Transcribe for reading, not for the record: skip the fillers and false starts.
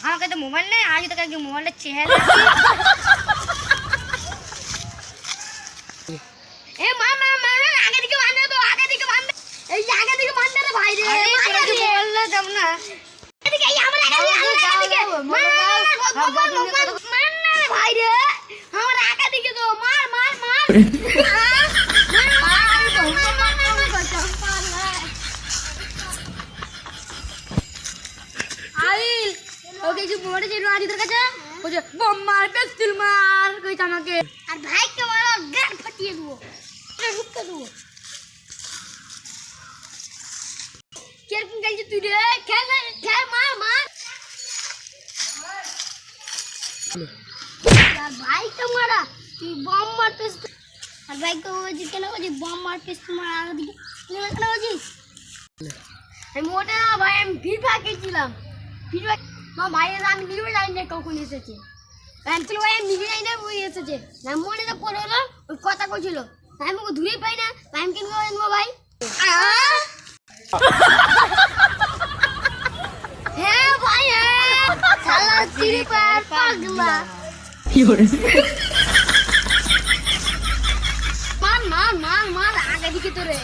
আমাকে তো মোবাইল নেই, আজ তো কালকে মোবাইলের চেহারা এ মা মা মা আগে দিকে বাঁধে তো, আগে দিকে বাঁধে, এই যে আগে দিকে বাঁধে রে ভাই রে, বললে যাব না এদিকে এই আমরা আগে দিকে মার না রে ভাই রে, আমার আগে দিকে তো মার মার মার আইল ওকে কিছু বলে যে রাজিদের কাছে বলছে বম মার পিস্তল মার কইছ আমাকে, আর ভাইকে বলো গান ফাটিয়ে দেবো, ঢুকে দেবো। কিরকম খেলছিস তুই রে? খেল খেল মার মার। আর ভাইকে মারা তুই বম মার পিস্তল, আর ভাইকে বলছি কেন বলছি বম মার পিস্তল মার আগে দিকে কেন বলছিস? আমি মোটে না ভাই, আমি ফিফা খেলছিলাম, ফিফা মা ভাইয়ের আমি নিজে জানি না কখন এসেছে, আমি তো ভাই আমি নিজে জানি না ওই এসেছে, আমি মনে তো পড়ে হলো ওই কথা করছিল, আমি ওকে ধরেই পাই না, আমি কেন আনবো ভাই? হ্যাঁ ভাই হ্যাঁ শালা চিড়ি পার পাগলা মার মার মার মার আগে দিকে তোরে